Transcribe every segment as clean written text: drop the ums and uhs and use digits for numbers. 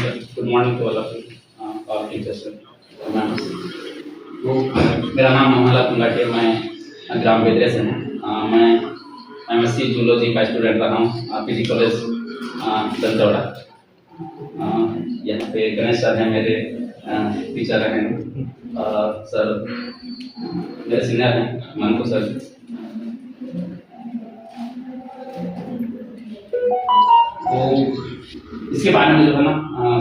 sir. Good morning to all of you, all teachers sir. Ma'am, तो मेरा नाम मोहनलाल कुंगाटिया, मैं ग्राम बेदरे से हूँ। मैं MSc जूलॉजी का स्टूडेंट रहा हूँ PG कॉलेज दंतौड़ा। यहाँ पे गणेश सर हैं, मेरे टीचर हैं, सर मेरे सीनियर हैं मनको सर। तो इसके बारे में जो है ना,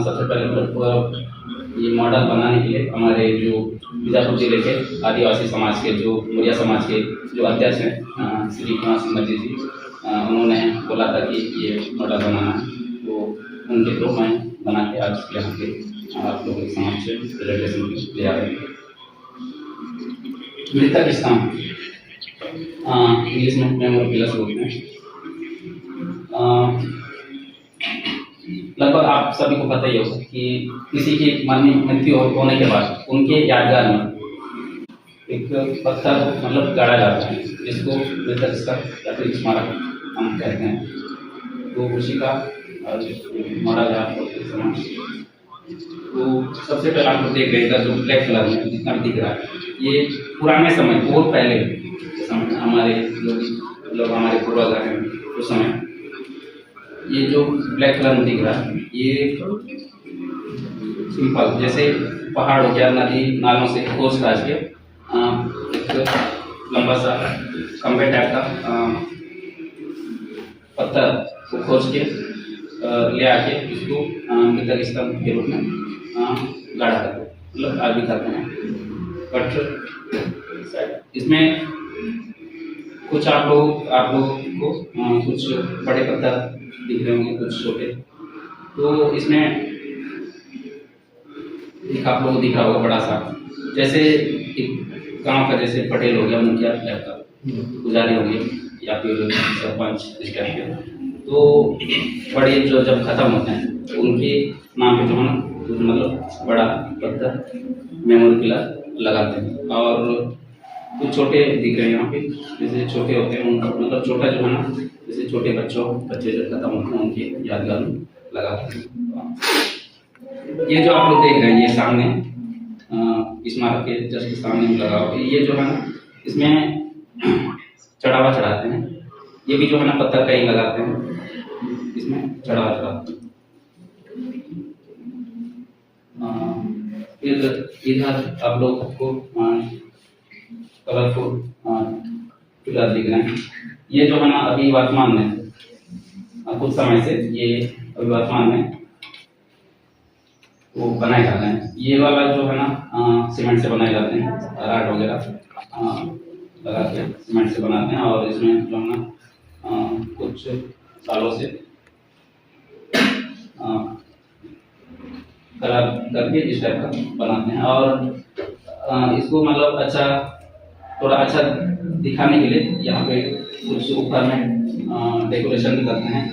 सबसे पहले मतलब ये मॉडल बनाने के लिए हमारे जो बीजापुर जिले के आदिवासी समाज के, जो मुरिया समाज के जो अध्यक्ष हैं श्री कुमार सिंह मजी जी, उन्होंने बोला था कि ये मॉडल बनाना है। तो उनके थ्रू मैं बना के आज यहाँ पे आप लोगों के समक्ष प्रेजेंटेशन ले आ रहे हैं। मृतक स्तंभ इंग्लिश में मेमोरी पिलर्स बोलते हैं। लगभग आप सभी को पता ही होगा कि किसी की मृत्यु होने के बाद उनके यादगार में एक पत्थर मतलब गाड़ा जाता है, जिसको मृतक स्तंभ या फिर स्मारक हम कहते हैं। तो उसी का मॉडल है आपको समझ। तो सबसे पहले आप लोग देख रहे हैं जो ब्लैक कलर में जितना भी दिख रहा है, ये पुराने समय बहुत पहले समय हमारे लोग हमारे पूर्वज हैं उस समय, ये जो ब्लैक कलर में दिख रहा है ये सिंपल जैसे पहाड़ हो गया, नदी नालों से खोज काज के एक लंबा सा खंभे टाइप का पत्थर को खोज के ले आके इसको मृतक स्तंभ के रूप में गाड़ा करते हैं, मतलब आज भी करते हैं। बट इसमें कुछ आप लोग को कुछ बड़े पत्थर दिख रहे होंगे, कुछ छोटे। तो इसमें एक आप लोगों को दिख रहा होगा बड़ा सा, जैसे एक गांव का जैसे पटेल हो गया, मुखिया टाइप का, पुजारी हो गया या फिर सरपंच इस टाइप के। तो बड़े जो जब खत्म होते हैं उनके नाम पे जो है ना मतलब बड़ा पत्थर मेमोरी पिलर लगाते हैं। और कुछ छोटे दिख रहे हैं यहाँ पे, जैसे छोटे होते हैं उनका मतलब छोटा जो है ना, जैसे छोटे बच्चे जब खत्म होते हैं उनके यादगार में लगाते हैं। ये जो आप लोग देख रहे हैं ये सामने स्मारक के जस्ट सामने में लगा हुआ, ये जो है ना इसमें चढ़ावा चढ़ाते हैं। ये भी जो है ना पत्थर कहीं लगाते हैं, इसमें चढ़ावा चढ़ाते हैं। इधर आप लोग को कलरफुल पिलर दिख रहे हैं। ये जो है ना अभी वर्तमान में कुछ समय से ये अभी वर्तमान में वो बनाए जाते हैं। ये वाला जो है ना सीमेंट से बनाए जाते हैं, राड वगैरह लगा के सीमेंट से बनाते हैं। और इसमें जो है ना कुछ सालों से कलर करके इस टाइप का बनाते हैं। और इसको मतलब अच्छा थोड़ा अच्छा दिखाने के लिए यहाँ पे कुछ ऊपर में डेकोरेशन भी करते हैं,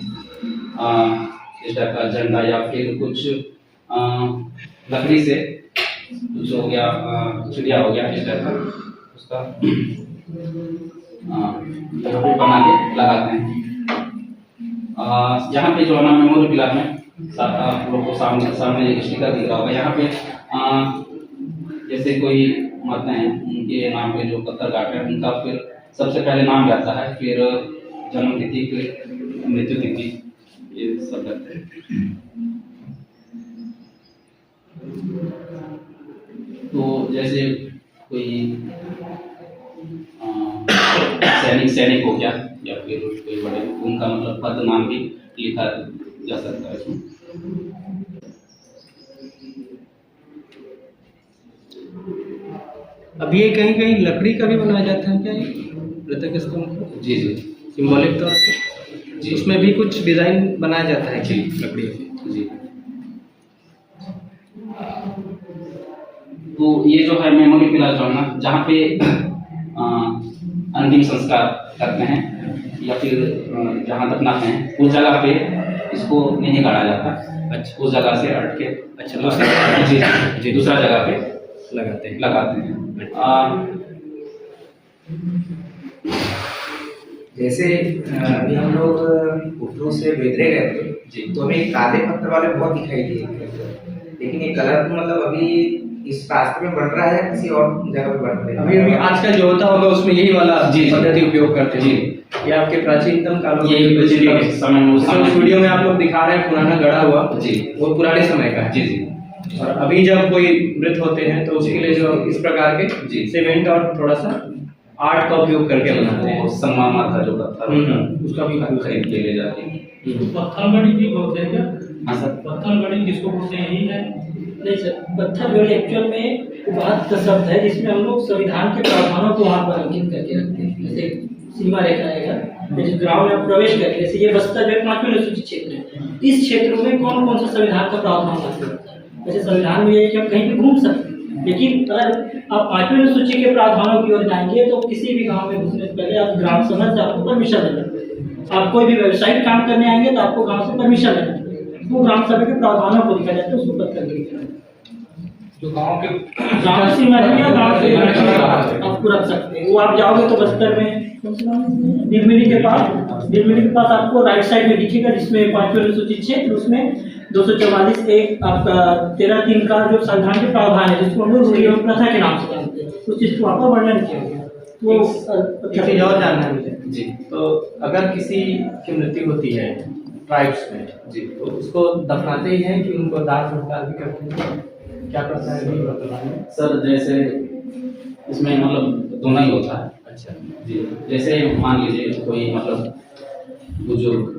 इस टाइप का झंडा या फिर कुछ लकड़ी से कुछ हो गया, चिड़िया हो गया, इस टाइप का उसका यहाँ पे बना के लगाते हैं। यहाँ पे जो है ना मेमोरी पिलर में आप लोगों को सामने एक स्टिकर दिख रहा होगा। यहाँ पे जैसे कोई मरते हैं उनके नाम पे जो पत्थर काटे हैं उनका फिर सबसे पहले नाम जाता है, फिर जन्म तिथि, फिर मृत्यु तिथि, ये सब करते हैं। तो जैसे कोई सैनिक हो गया या फिर कोई बड़े, उनका मतलब पद नाम भी लिखा जा सकता है इसमें। अभी ये कहीं कहीं लकड़ी का भी बनाया जाता है क्या मृतक स्तंभ? जी जी, सिंबॉलिक तौर पे जी, उसमें भी कुछ डिजाइन बनाया जाता है जी लकड़ी जी। तो ये जो है मेमोरी पिलर जो है ना, जहाँ पे अंतिम संस्कार करते हैं या फिर जहाँ दफनाते हैं उस जगह पे इसको नहीं गाड़ा जाता। अच्छा, उस जगह से हट के अच्छा जी दूसरा जगह पे लगाते हैं। जैसे अभी हम लोग पुटरू से बेदरे गए थे, जी। तो हमें काले पत्थर वाले बहुत दिखाई दिए, लेकिन ये कलर मतलब अभी इस रास्ते में बन रहा है या किसी और जगह पे बन रहा है? अभी आजकल जो होता होगा उसमें यही वाला जी, जी। पद्धति उपयोग करते जी। हैं। ये आपके प्राचीनतम कालों ये में पिछले समय में जैसे उस वीडियो में आप लोग दिखा रहे हैं पुराना गढ़ा हुआ, जी। वो पुराने समय का है। जी जी। और अभी जब कोई मृत होते हैं तो उसके लिए जो इस प्रकार के जी। सीमेंट और थोड़ा सा आर्ट का उपयोग करके बनाते हैं। वो संगमरमर का जो पत्थर उसका भी खरीद के ले जाते हैं। पत्थरगढ़ी भी बोलते हैं क्या? हाँ सर। पत्थरगढ़ी किसको बोलते हैं, यही है? नहीं सर, पत्थरगढ़ी एक्चुअल में बात का शब्द है जिसमें हम लोग संविधान के प्रावधानों को वहाँ पर अंकित करके रखते हैं। जैसे सीमा रेखा रहेगा, जैसे गाँव में प्रवेश करके, जैसे ये बस्तर में 5वें अनुसूचित क्षेत्र है, इस क्षेत्र में कौन कौन सा संविधान का प्रावधान लागू होता है। जैसे संविधान में ये है कि हम कहीं भी घूम सकते हैं, लेकिन अगर आप 5वें अनुसूची के प्रावधानों की ओर जाएंगे तो किसी भी गाँव में घुसने से पहले आप ग्राम सभा से आपको परमिशन लेना पड़ेगा। आप कोई भी व्यवसायिक काम करने आएंगे तो आपको गाँव से परमिशन लेना पड़ेगा। वो ग्राम सभा के प्रावधानों को दिखा जाता है, उसको पत्थरगढ़ी कहते हैं। जो गांव के गाँव सीमा या गाँव से आपको रख सकते हैं। वो आप जाओगे तो बस्तर में दिलमिली के पास आपको राइट साइड में दिखेगा, जिसमें 5वें अनुसूचित क्षेत्र, उसमें 244 एक आपका 13(3) का जो संविधान के प्रावधान है, जिसको हम लोग रूढ़ी एवं प्रथा के नाम से जानते हैं, उस चीज को वहाँ पर वर्णन किया गया। तो एक चीज और जानना है मुझे जी। तो अगर किसी की मृत्यु होती है ट्राइब्स में जी। तो उसको दफनाते ही हैं कि उनको दाह संस्कार भी करते हैं, क्या प्रथा है ये बताइए। सर जैसे इसमें मतलब दोनों ही होता है। अच्छा जी। जैसे मान लीजिए कोई मतलब बुजुर्ग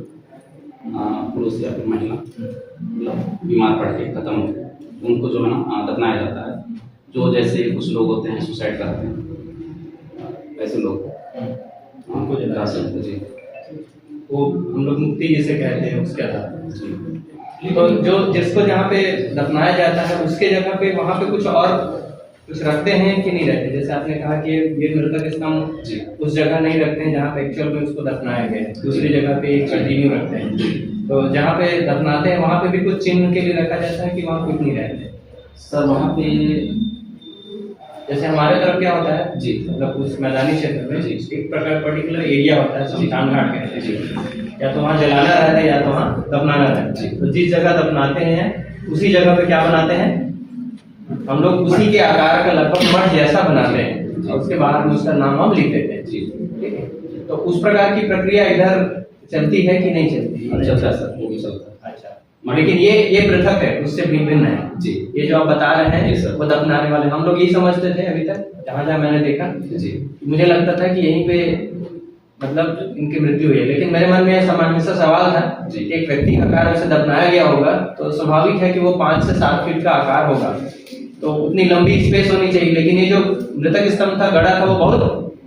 पुरुष या फिर महिला मतलब बीमार पड़ के खत्म हो गए, उनको जो है ना दफनाया जाता है। जो जैसे कुछ लोग होते हैं सुसाइड करते हैं, ऐसे लोग उनको जला सकते। जी। वो हम लोग मुक्ति जिसे कहते हैं उसके आधार पर। जी। तो जो जिसको जहाँ पे दफनाया जाता है उसके जगह पे वहाँ पे कुछ और कुछ रखते हैं कि नहीं रखते। जैसे आपने कहा कि ये मृतक स्तंभ जी। उस जगह नहीं रखते हैं जहाँ पे एक्चुअल में उसको दफनाया गया है, दूसरी जगह पे एक कंटिन्यू रखते हैं। तो जहाँ पे दफनाते हैं वहाँ पे भी कुछ चिन्ह के लिए रखा जाता है कि वहाँ कुछ नहीं रहते। सर वहाँ पे जैसे हमारे तरफ क्या होता है जी। मतलब उस मैदानी क्षेत्र में जी। एक प्रकार पर्टिकुलर एरिया होता है, शमशान घाट कहते हैं। जी। या तो वहाँ जलाना रहता है या तो वहाँ दफनाना रहता है। तो जिस जगह दफनाते हैं उसी जगह पे क्या बनाते हैं हम लोग, उसी के आकार का लगभग मठ जैसा बनाते हैं और उसके बाहर में उसका नाम हम लिख देते हैं। जी। ठीक है, तो उस प्रकार की प्रक्रिया इधर चलती है कि नहीं चलती? चलता है सर, वो भी चलता है। अच्छा, लेकिन ये पृथक है, उससे भिन्न है। जी। ये जो आप बता रहे जी हैं सर। वो दफनाने वाले, हम लोग यही समझते थे अभी तक, जहाँ जहाँ मैंने देखा जी। मुझे लगता था कि यहीं पे मतलब इनकी मृत्यु हुई है। लेकिन मेरे मन में सामान्य सा सवाल था जी। कि एक व्यक्ति आकार से दफनाया गया होगा तो स्वाभाविक है कि वो 5 से 7 फीट का आकार होगा, तो उतनी लंबी स्पेस होनी चाहिए। लेकिन ये जो मृतक स्तंभ था, गड़ा था, वो बहुत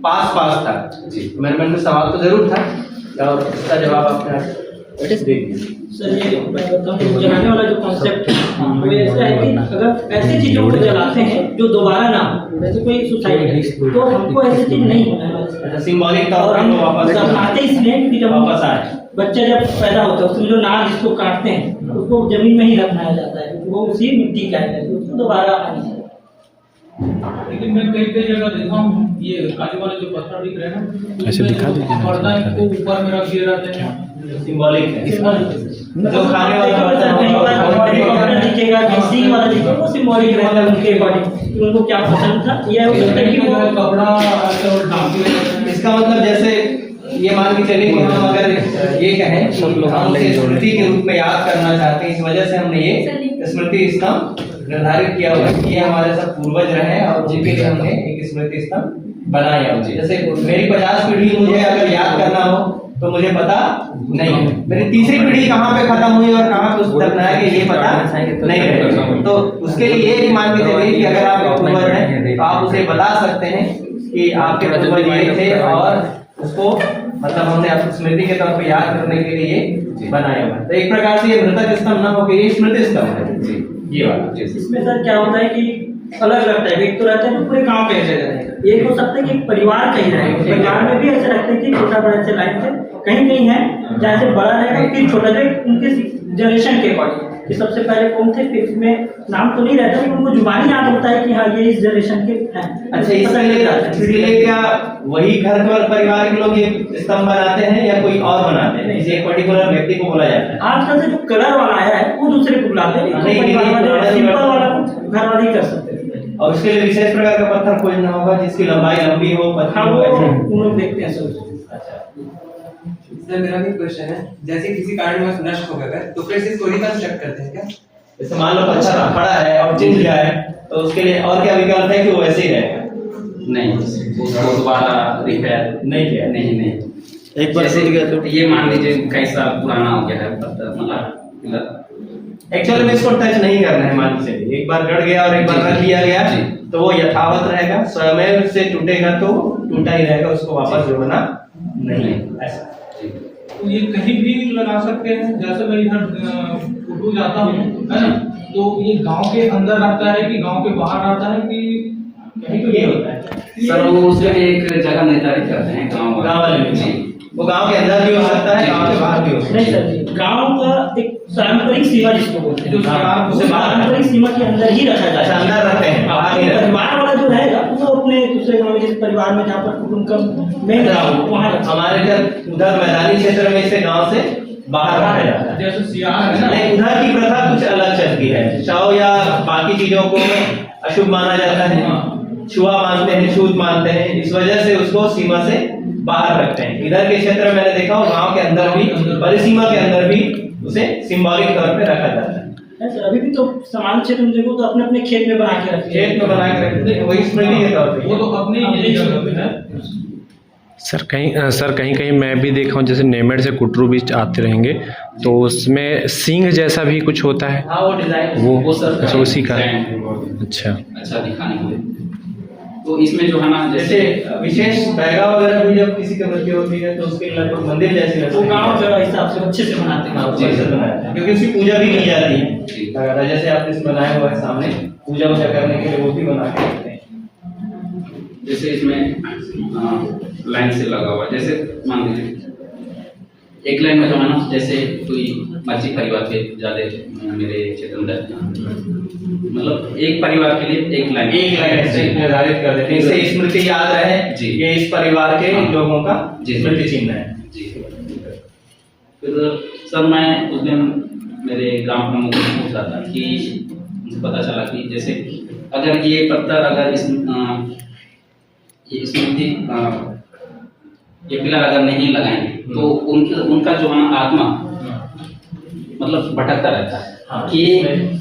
पास था। जी। तो मेरे मन में सवाल तो जरूर था और उसका जवाब आपने दे दिया। सर ये मैं बताऊँ, जलाने वाला जो कॉन्सेप्ट है वो ऐसा है कि अगर ऐसी चीजों को जलाते हैं जो दोबारा ना हो, जैसे कोई सुसाइड है, तो हमको ऐसी चीज नहीं होना है। अच्छा, सिंबॉलिक तौर और पर हम वो वापस दफनाते इसलिए कि जब वापस आए। बच्चा जब पैदा होता है उसमें जो नाक जिसको काटते हैं उसको जमीन में ही दफनाया जाता है, वो उसी मिट्टी का है, उसको दोबारा आनी चाहिए। लेकिन मैं कई कई जगह देखा हूँ ये काले वाले जो पत्थर दिख रहे हैं ना, ऐसे दिखा दीजिए ना, पर्दा को ऊपर में रख दिए रहते हैं। सिंबॉलिक है। जो खाने वाला दिखेगा कि सींग वाला दिखेगा, वो सिंबॉलिक रहता है उनके अकॉर्डिंग, उनको क्या पसंद था। यह हो सकता है कि वो कपड़ा और ढांकी रहते हैं। इसका मतलब जैसे ये मान के चलिए कि हम अगर ये कहें कि हम उसे स्मृति के रूप में याद करना चाहते हैं, इस वजह से हमने ये स्मृति स्तंभ निर्धारित किया हुआ है कि ये हमारे सब पूर्वज रहे और जिनके लिए हमने एक स्मृति स्तंभ बनाया। जैसे मेरी 50 पीढ़ी मुझे अगर याद करना हो तो मुझे पता नहीं है, मेरी तीसरी पीढ़ी कहाँ पे खत्म हुई और कहाँ पे उसको दफनाया गया ये पता नहीं है। तो उसके लिए एक मान के चलिए कि अगर आप पूर्वज हैं तो आप उसे बता सकते हैं कि आपके पूर्वज ये थे और उसको मतलब हमने आपको स्मृति के तौर पे याद करने के लिए बनाया हुआ है। तो एक प्रकार से ये मृतक स्तंभ ना होकर ये स्मृति स्तंभ है। जी, ये वाला। इसमें सर क्या होता है कि अलग लगता है, एक तो रहता है तो पूरे गांव पे ऐसे रहेगा, ये हो सकता है कि परिवार कहीं रहेगा, परिवार में भी ऐसे रखते हैं कि छोटा बड़ा ऐसे लाइन से कहीं कहीं है जहाँ से बड़ा रहेगा फिर छोटा, जो उनके जनरेशन के अकॉर्डिंग कि सबसे पहले कौन थे, फिर में नाम तो नहीं रहता लेकिन उनको जुबानी याद होता है कि हाँ ये इस जनरेशन के हैं। अच्छा, इसलिए क्या वही घर पर परिवार के लोग ये स्तंभ बनाते हैं या कोई और बनाते हैं? एक पर्टिकुलर व्यक्ति को बोला जाता है? आजकल से जो कलर वाला आया है वो दूसरे को बुलाते हैं, नहीं, परिवार वाले सिंपल वाला घर वाले ही कर सकते हैं। और उसके लिए विशेष प्रकार का पत्थर खोजना होगा जिसकी लंबाई लंबी हो, हाँ वो उन लोग देखते हैं सब। सर मेरा भी क्वेश्चन है, जैसे किसी कारणवश नष्ट हो गया तो फिर से इसको रिकंस्ट्रक्ट करते हैं क्या? जैसे मान लो पत्थर पड़ा है और टूट गया है तो उसके लिए और क्या विकल्प है कि वो वैसे ही रहेगा? नहीं, उसको दोबारा रिपेयर नहीं किया? नहीं। एक बार जैसे टूट गया तो ये मान लीजिए कई साल पुराना हो गया है पत्थर, मतलब एक्चुअली में इसको टच नहीं करना है, मान लीजिए एक बार गड़ गया और एक बार रख लिया गया जी। तो वो यथावत रहेगा, स्वयं से टूटेगा तो टूटा ही रहेगा, उसको वापस जोड़ना नहीं ऐसा। तो ये कहीं भी लगा सकते हैं, जैसे मैं इधर कुटू जाता हूँ है ना, तो ये गांव के अंदर रहता है कि गांव के बाहर रहता है कि कहीं तो ये होता है सर वो उसके लिए एक जगह निर्धारित करते हैं गाँव वाले जी। वो गांव के अंदर भी हो सकता है, गांव के बाहर भी हो सकता नहीं सर जी, गांव का एक पारंपरिक सीमा जिसको बोलते हैं, उसे बाहर पारंपरिक सीमा के अंदर ही रखा अच्छा जाता है। अंदर रखते हैं, बाहर नहीं रखते। परिवार वाला जो रहेगा वो अपने दूसरे गांव में, जिस परिवार में जहाँ पर कुटुंब का मेन वहाँ रखा। हमारे घर उधर मैदानी क्षेत्र में इसे गांव से बाहर रखा जाता है। जैसे सियार है ना, नहीं, उधर की प्रथा कुछ अलग चलती है, चाव या बाकी चीजों को अशुभ माना जाता है, छुआ मानते हैं, छूत मानते हैं, इस वजह से उसको सीमा से बाहर रखते हैं। इधर के क्षेत्र में मैंने देखा गांव के अंदर भी, परिसीमा के अंदर भी उसे सिंबॉलिक तौर पे रखा जाता है। सर अभी भी तो सामान्य क्षेत्र में देखो तो अपने अपने खेत में बना के रखते हैं, खेत में बना के रखते हैं, वही स्मृति के तौर पे वो तो अपने ही जगह पे है। सर कहीं कहीं मैं भी देखा हूँ, जैसे नेमेड से कुटरू बीच आते रहेंगे तो उसमें सींग जैसा भी कुछ होता है, हाँ वो डिजाइन वो सर अच्छा उसी का डिजाइन अच्छा दिखाने के लिए। तो इसमें जो है ना जैसे विशेष बैगा वगैरह भी जब किसी की मृत्यु होती है तो उसके लगभग मंदिर जैसी लगती वो है। गांव के हिसाब से अच्छे से बनाते हैं। हाँ, वो अच्छे से बनाते हैं, क्योंकि उसकी पूजा भी की जाती है। जी। लगातार जैसे आपने इसमें बनाया हुआ है सामने, पूजा वूजा करने के लिए वो भी बना के रखते हैं। जैसे इसमें लाइन से लगा हुआ है, जैसे मान लीजिए एक लाइन में जो है ना, जैसे कोई मच्छी परिवार के ज्यादा मेरे क्षेत्र में मतलब एक परिवार के लिए एक लाइन ऐसे निर्धारित कर देते हैं, इससे स्मृति याद रहे जी। ये इस परिवार के हाँ। लोगों का जी। स्मृति चिन्ह है। जी। फिर सर मैं उस दिन मेरे ग्राम प्रमुख से पूछा था कि मुझे पता चला कि जैसे अगर ये पत्थर अगर ये स्मृति ये पिलर अगर नहीं लगाएंगे तो उनका जो है ना आत्मा मतलब भटकता रहता है कि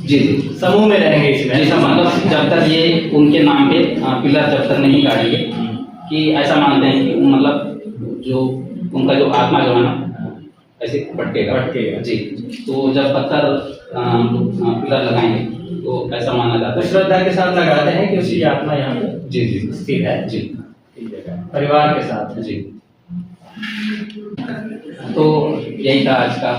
जी समूह में रहेंगे इसमें, जी ऐसा मतलब जब तक ये उनके नाम पे पिलर जब तक नहीं गाड़ेंगे कि ऐसा मानते हैं कि मतलब जो उनका जो आत्मा जो है ना ऐसे भटकेगा जी। तो जब पत्थर पिलर लगाएंगे तो ऐसा माना जाता तो है, श्रद्धा के साथ लगाते हैं कि उसकी आत्मा यहाँ पे जी जी स्थिर है जी परिवार के साथ। जी। तो यही था आज का